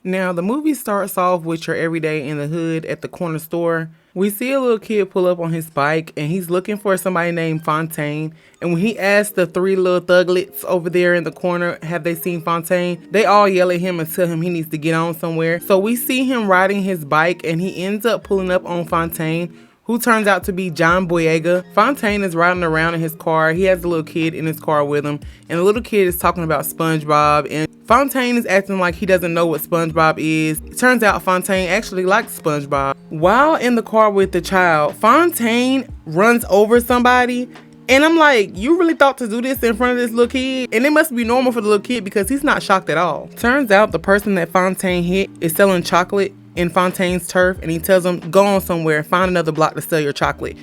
Now, the movie starts off with your everyday in the hood at the corner store. We see a little kid pull up on his bike and he's looking for somebody named Fontaine. And when he asks the three little thuglets over there in the corner, have they seen Fontaine? They all yell at him and tell him he needs to get on somewhere. So we see him riding his bike and he ends up pulling up on Fontaine, who turns out to be John Boyega. Fontaine is riding around in his car. He has a little kid in his car with him, and the little kid is talking about SpongeBob, and Fontaine is acting like he doesn't know what SpongeBob is. It turns out Fontaine actually likes SpongeBob. While in the car with the child, Fontaine runs over somebody, and I'm like, you really thought to do this in front of this little kid? And it must be normal for the little kid because he's not shocked at all. Turns out the person that Fontaine hit is selling chocolate in Fontaine's turf, and he tells him, go on somewhere, find another block to sell your chocolate.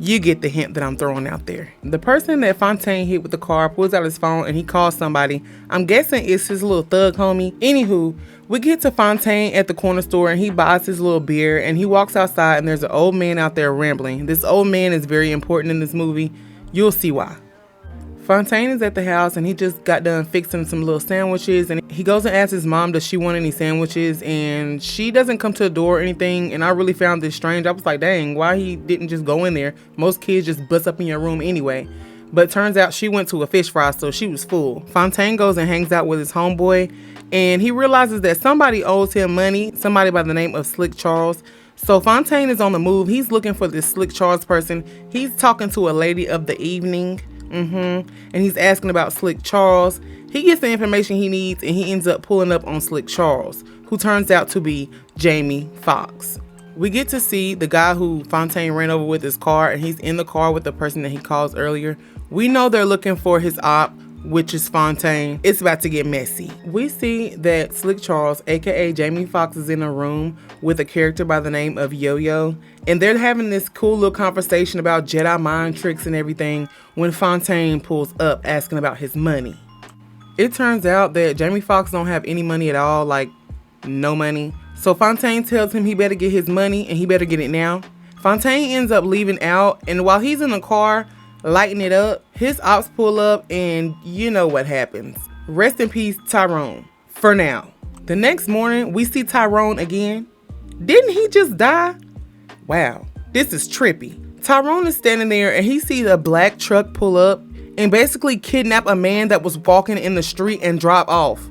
You get the hint that I'm throwing out there. The person that Fontaine hit with the car pulls out his phone and he calls somebody. I'm guessing it's his little thug homie. Anywho, we get to Fontaine at the corner store and he buys his little beer and he walks outside and there's an old man out there rambling. This old man is very important in this movie. You'll see why. Fontaine is at the house and he just got done fixing some little sandwiches, and he goes and asks his mom, does she want any sandwiches? And she doesn't come to the door or anything, and I really found this strange. I was like, dang, why he didn't just go in there? Most kids just bust up in your room anyway. But turns out she went to a fish fry, so she was full. Fontaine goes and hangs out with his homeboy, and he realizes that somebody owes him money, somebody by the name of Slick Charles. So Fontaine is on the move. He's looking for this Slick Charles person. He's talking to a lady of the evening. And he's asking about Slick Charles. He gets the information he needs and he ends up pulling up on Slick Charles, who turns out to be Jamie Foxx. We get to see the guy who Fontaine ran over with his car, and he's in the car with the person that he calls earlier. We know they're looking for his op, which is Fontaine. It's about to get messy. We see that Slick Charles, aka Jamie Foxx, is in a room with a character by the name of Yo-Yo, and they're having this cool little conversation about Jedi mind tricks and everything when Fontaine pulls up asking about his money. It turns out that Jamie Foxx don't have any money at all, like no money. So Fontaine tells him he better get his money and he better get it now. Fontaine ends up leaving out, and while he's in the car lighting it up, his ops pull up and you know what happens. Rest in peace, Tyrone. For now. The next morning, we see Tyrone again. Didn't he just die? Wow, this is trippy. Tyrone is standing there and he sees a black truck pull up and basically kidnap a man that was walking in the street and drop off.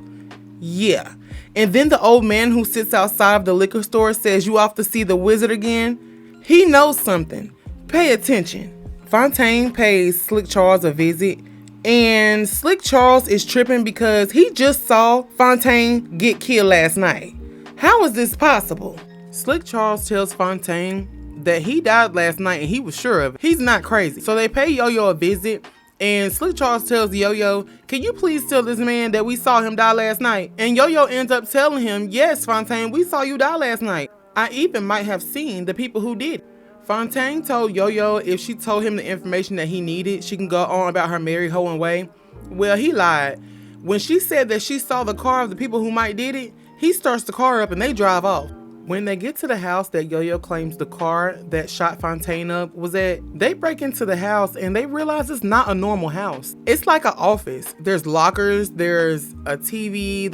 Yeah. And then the old man who sits outside of the liquor store says, you off to see the wizard again? He knows something. Pay attention. Fontaine pays Slick Charles a visit, and Slick Charles is tripping because he just saw Fontaine get killed last night. How is this possible? Slick Charles tells Fontaine that he died last night and he was sure of it. He's not crazy. So they pay Yo-Yo a visit, and Slick Charles tells Yo-Yo, can you please tell this man that we saw him die last night? And Yo-Yo ends up telling him, yes, Fontaine, we saw you die last night. I even might have seen the people who did it. Fontaine told Yo-Yo if she told him the information that he needed, she can go on about her merry hoeing way. Well, he lied. When she said that she saw the car of the people who might did it, he starts the car up and they drive off. When they get to the house that Yo-Yo claims the car that shot Fontaine up was at, they break into the house and they realize it's not a normal house. It's like an office. There's lockers, there's a TV,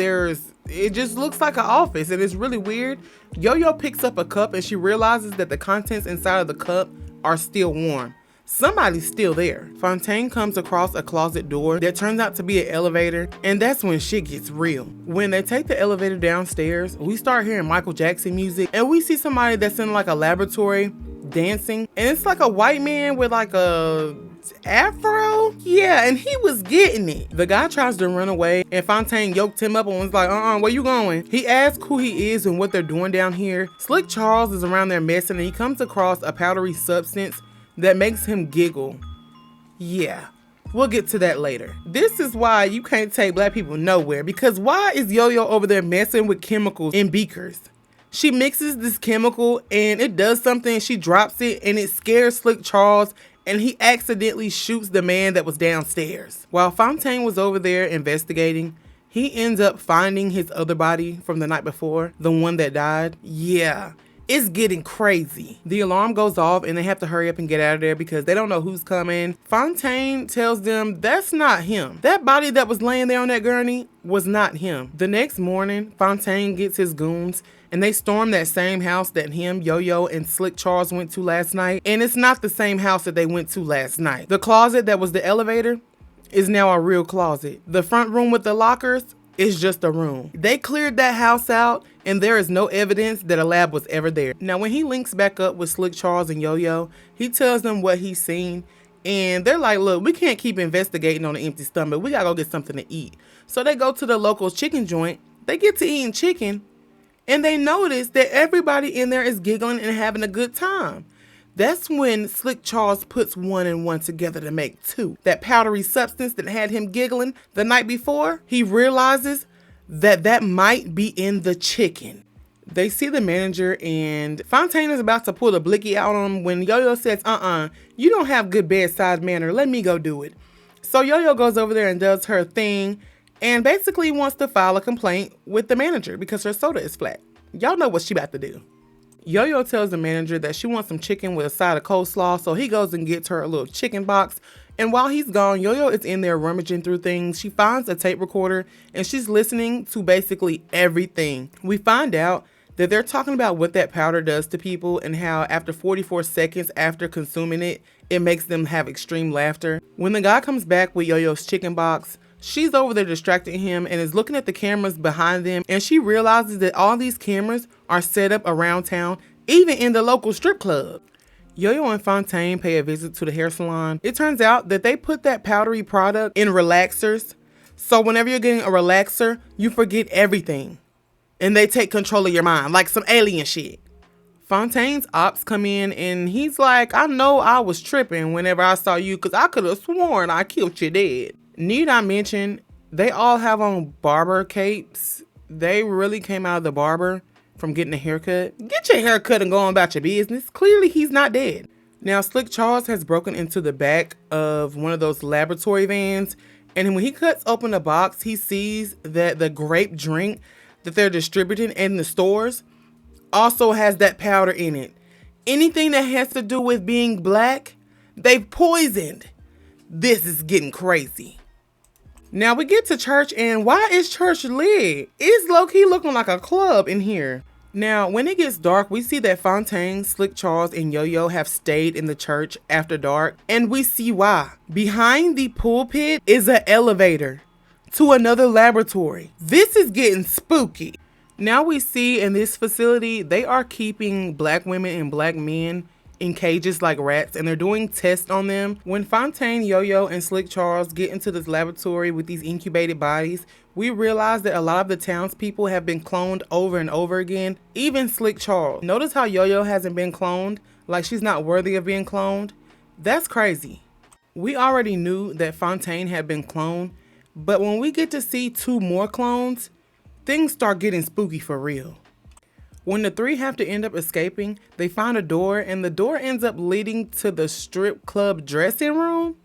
it just looks like an office, and it's really weird. Yo-Yo picks up a cup and she realizes that the contents inside of the cup are still warm. Somebody's still there. Fontaine comes across a closet door that turns out to be an elevator, and that's when shit gets real. When they take the elevator downstairs, we start hearing Michael Jackson music, and we see somebody that's in like a laboratory dancing, and it's like a white man with like a afro. Yeah, and he was getting it. The guy tries to run away, and Fontaine yoked him up and was like, where you going? He asks who he is and what they're doing down here. Slick Charles is around there messing, and he comes across a powdery substance that makes him giggle. Yeah, we'll get to that later. This is why you can't take black people nowhere, because why is Yo-Yo over there messing with chemicals in beakers? She mixes this chemical and it does something, she drops it, and it scares Slick Charles, and he accidentally shoots the man that was downstairs. While Fontaine was over there investigating, he ends up finding his other body from the night before, the one that died. Yeah. It's getting crazy. The alarm goes off and they have to hurry up and get out of there because they don't know who's coming. Fontaine tells them that's not him. That body that was laying there on that gurney was not him. The next morning, Fontaine gets his goons and they storm that same house that him, Yo-Yo, and Slick Charles went to last night. And it's not the same house that they went to last night. The closet that was the elevator is now a real closet. The front room with the lockers is just a room. They cleared that house out and there is no evidence that a lab was ever there. Now, when he links back up with Slick Charles and Yo-Yo, he tells them what he's seen. And they're like, look, we can't keep investigating on an empty stomach. We gotta go get something to eat. So they go to the local chicken joint. They get to eating chicken. And they notice that everybody in there is giggling and having a good time. That's when Slick Charles puts 1 and 1 together to make 2. That powdery substance that had him giggling the night before, he realizes that might be in the chicken. They see the manager and Fontaine is about to pull the blicky out on him when Yo-Yo says, you don't have good bedside manner. Let me go do it. So Yo-Yo goes over there and does her thing and basically wants to file a complaint with the manager because her soda is flat. Y'all know what she about to do. Yo-Yo tells the manager that she wants some chicken with a side of coleslaw, so he goes and gets her a little chicken box. And while he's gone, Yo-Yo is in there rummaging through things. She finds a tape recorder and she's listening to basically everything. We find out that they're talking about what that powder does to people and how after 44 seconds after consuming it, it makes them have extreme laughter. When the guy comes back with Yo-Yo's chicken box, she's over there distracting him and is looking at the cameras behind them, and she realizes that all these cameras are set up around town, even in the local strip club. Yo-Yo and Fontaine pay a visit to the hair salon. It turns out that they put that powdery product in relaxers, so whenever you're getting a relaxer, you forget everything, and they take control of your mind, like some alien shit. Fontaine's ops come in and he's like, I know I was tripping whenever I saw you because I could have sworn I killed you dead. Need I mention, they all have on barber capes. They really came out of the barber from getting a haircut. Get your haircut and go on about your business. Clearly, he's not dead. Now, Slick Charles has broken into the back of one of those laboratory vans. And when he cuts open the box, he sees that the grape drink that they're distributing in the stores also has that powder in it. Anything that has to do with being black, they've poisoned. This is getting crazy. Now we get to church, and why is church lit? It's low-key looking like a club in here. Now, when it gets dark, we see that Fontaine, Slick Charles, and Yo-Yo have stayed in the church after dark, and we see why. Behind the pulpit is an elevator to another laboratory. This is getting spooky. Now we see in this facility, they are keeping black women and black men in cages like rats, and they're doing tests on them. When Fontaine, Yo-Yo, and Slick Charles get into this laboratory with these incubated bodies, we realize that a lot of the townspeople have been cloned over and over again, even Slick Charles. Notice how Yo-Yo hasn't been cloned, like she's not worthy of being cloned. That's crazy. We already knew that Fontaine had been cloned, but when we get to see 2 more clones, things start getting spooky for real. When the 3 have to end up escaping, they find a door, and the door ends up leading to the strip club dressing room.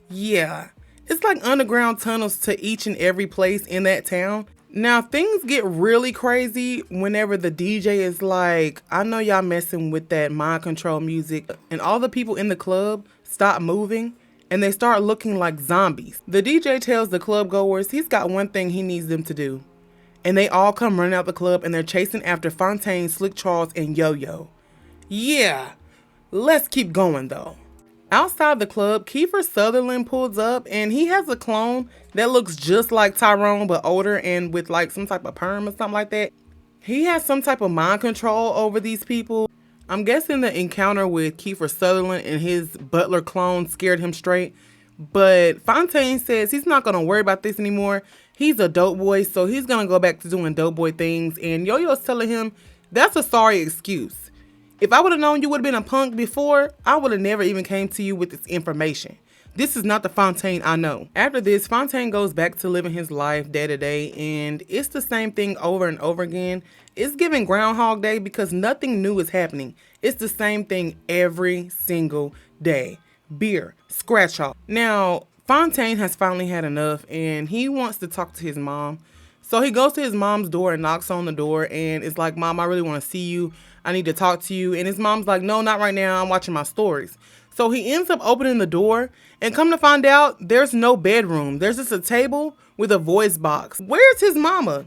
Yeah, it's like underground tunnels to each and every place in that town. Now, things get really crazy whenever the DJ is like, I know y'all messing with that mind control music, and all the people in the club stop moving, and they start looking like zombies. The DJ tells the club goers he's got one thing he needs them to do. And they all come running out the club and they're chasing after Fontaine, Slick Charles, and Yo-Yo. Yeah, let's keep going though. Outside the club, Kiefer Sutherland pulls up and he has a clone that looks just like Tyrone but older and with like some type of perm or something like that. He has some type of mind control over these people. I'm guessing the encounter with Kiefer Sutherland and his butler clone scared him straight. But Fontaine says he's not going to worry about this anymore. He's a dope boy, so he's going to go back to doing dope boy things. And Yo-Yo's telling him that's a sorry excuse. If I would have known you would have been a punk before, I would have never even came to you with this information. This is not the Fontaine I know. After this, Fontaine goes back to living his life day to day, and it's the same thing over and over again. It's giving Groundhog Day because nothing new is happening. It's the same thing every single day. Beer, scratch off. Now, Fontaine has finally had enough and he wants to talk to his mom. So he goes to his mom's door and knocks on the door, and it's like, Mom, I really want to see you. I need to talk to you. And his mom's like, no, not right now. I'm watching my stories. So he ends up opening the door, and come to find out, there's no bedroom. There's just a table with a voice box. Where's his mama?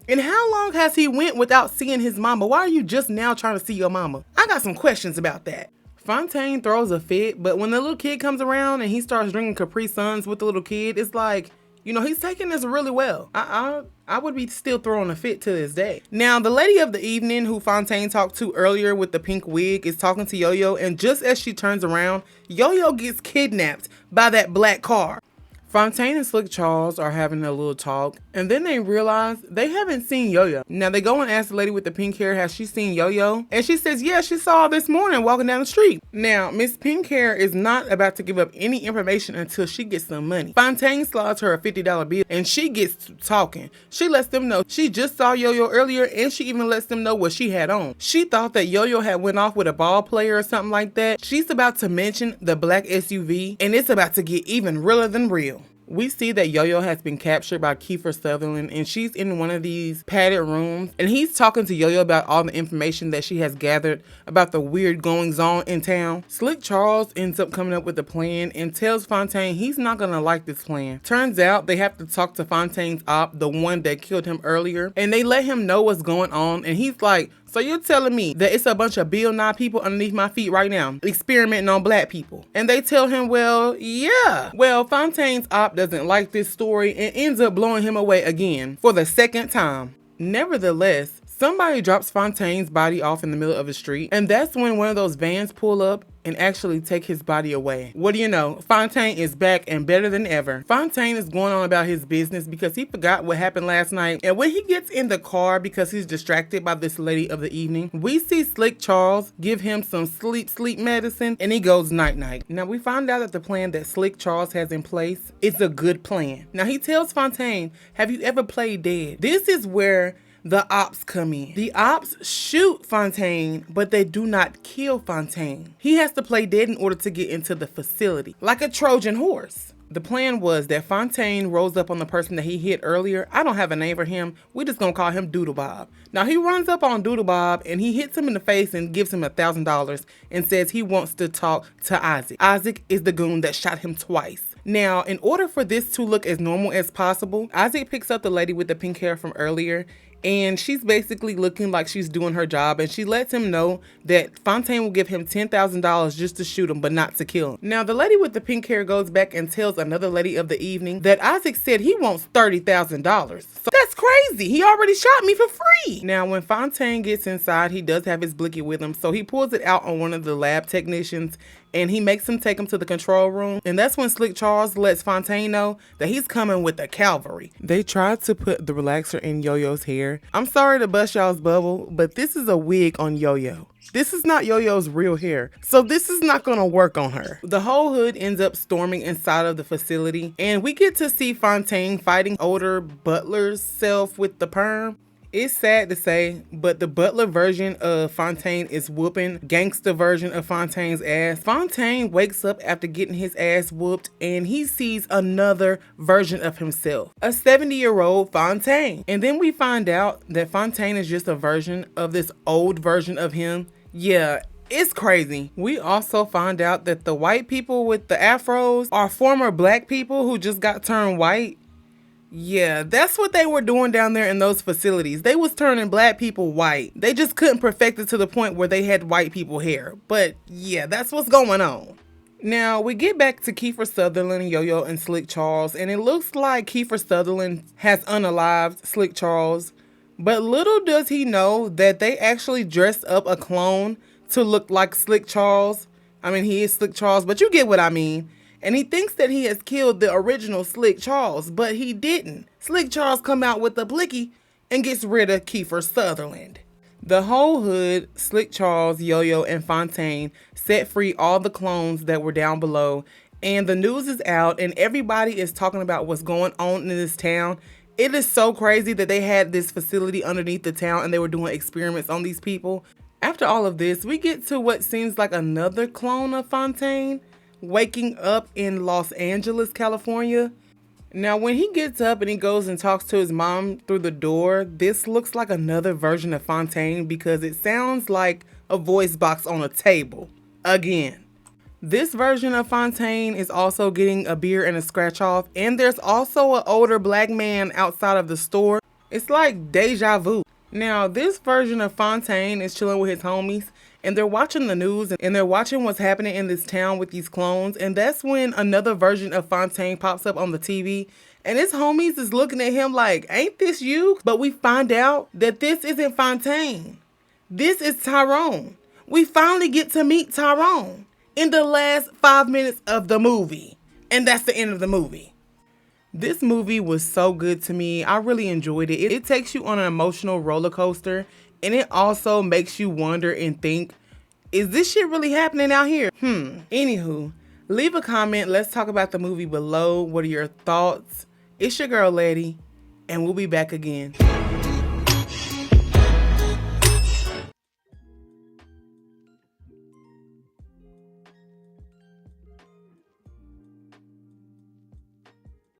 And how long has he went without seeing his mama? Why are you just now trying to see your mama? I got some questions about that. Fontaine throws a fit, but when the little kid comes around and he starts drinking Capri Suns with the little kid, it's like, he's taking this really well. I would be still throwing a fit to this day. Now, the lady of the evening who Fontaine talked to earlier with the pink wig is talking to Yo-Yo, and just as she turns around, Yo-Yo gets kidnapped by that black car. Fontaine and Slick Charles are having a little talk, and then they realize they haven't seen Yo-Yo. Now they go and ask the lady with the pink hair, has she seen Yo-Yo? And she says, yeah, she saw her this morning walking down the street. Now, Miss Pink Hair is not about to give up any information until she gets some money. Fontaine slides her a $50 bill, and she gets talking. She lets them know she just saw Yo-Yo earlier, and she even lets them know what she had on. She thought that Yo-Yo had went off with a ball player or something like that. She's about to mention the black SUV, and it's about to get even realer than real. We see that Yo-Yo has been captured by Kiefer Sutherland, and she's in one of these padded rooms, and he's talking to Yo-Yo about all the information that she has gathered about the weird goings on in town. Slick Charles ends up coming up with a plan and tells Fontaine he's not gonna like this plan. Turns out they have to talk to Fontaine's op, the one that killed him earlier, and they let him know what's going on, and he's like, so you're telling me that it's a bunch of Bill Nye people underneath my feet right now, experimenting on black people? And they tell him, well, yeah. Well, Fontaine's op doesn't like this story and ends up blowing him away again for the second time. Nevertheless, somebody drops Fontaine's body off in the middle of the street, and that's when one of those vans pull up and actually take his body away. What do you know? Fontaine is back and better than ever. Fontaine is going on about his business because he forgot what happened last night, and when he gets in the car because he's distracted by this lady of the evening, we see Slick Charles give him some sleep medicine, and he goes night-night. Now we find out that the plan that Slick Charles has in place is a good plan. Now he tells Fontaine, have you ever played dead? This is where the ops come in. The ops shoot Fontaine, but they do not kill Fontaine. He has to play dead in order to get into the facility, like a Trojan horse. The plan was that Fontaine rose up on the person that he hit earlier. I don't have a name for him. We're just gonna call him Doodle Bob. Now he runs up on Doodle Bob and he hits him in the face and gives him $1,000 and says he wants to talk to Isaac. Isaac is the goon that shot him twice. Now, in order for this to look as normal as possible, Isaac picks up the lady with the pink hair from earlier, and she's basically looking like she's doing her job, and she lets him know that Fontaine will give him $10,000 just to shoot him, but not to kill him. Now, the lady with the pink hair goes back and tells another lady of the evening that Isaac said he wants $30,000. So that's crazy. He already shot me for free. Now, when Fontaine gets inside, he does have his blicky with him, so he pulls it out on one of the lab technicians, and he makes him take him to the control room. And that's when Slick Charles lets Fontaine know that he's coming with the cavalry. They tried to put the relaxer in Yo-Yo's hair. I'm sorry to bust y'all's bubble, but this is a wig on Yo-Yo. This is not Yo-Yo's real hair, so this is not gonna work on her. The whole hood ends up storming inside of the facility, and we get to see Fontaine fighting older Butler's self with the perm. It's sad to say, but the Butler version of Fontaine is whooping gangster version of Fontaine's ass. Fontaine wakes up after getting his ass whooped, and he sees another version of himself, a 70-year-old Fontaine. And then we find out that Fontaine is just a version of this old version of him. Yeah, it's crazy. We also find out that the white people with the afros are former black people who just got turned white. Yeah, that's what they were doing down there in those facilities. They was turning black people white. They just couldn't perfect it to the point where they had white people hair. But yeah, that's what's going on. Now, we get back to Kiefer Sutherland, Yo-Yo, and Slick Charles, and it looks like Kiefer Sutherland has unalived Slick Charles. But little does he know that they actually dressed up a clone to look like Slick Charles. I mean, he is Slick Charles, but you get what I mean. And he thinks that he has killed the original Slick Charles, but he didn't. Slick Charles come out with the blicky and gets rid of Kiefer Sutherland. The whole hood, Slick Charles, Yo-Yo, and Fontaine set free all the clones that were down below, and the news is out and everybody is talking about what's going on in this town. It is so crazy that they had this facility underneath the town and they were doing experiments on these people. After all of this, we get to what seems like another clone of Fontaine waking up in Los Angeles, California. Now, when he gets up and he goes and talks to his mom through the door, this looks like another version of Fontaine because it sounds like a voice box on a table. Again. This version of Fontaine is also getting a beer and a scratch off, and there's also an older black man outside of the store. It's like deja vu. Now, this version of Fontaine is chilling with his homies, and they're watching the news, and they're watching what's happening in this town with these clones, and that's when another version of Fontaine pops up on the TV, and his homies is looking at him like, ain't this you? But we find out that this isn't Fontaine. This is Tyrone. We finally get to meet Tyrone in the last 5 minutes of the movie. And that's the end of the movie. This movie was so good to me. I really enjoyed it. It takes you on an emotional roller coaster, and it also makes you wonder and think, is this shit really happening out here? Anywho, leave a comment. Let's talk about the movie below. What are your thoughts? It's your girl, Letty, and we'll be back again.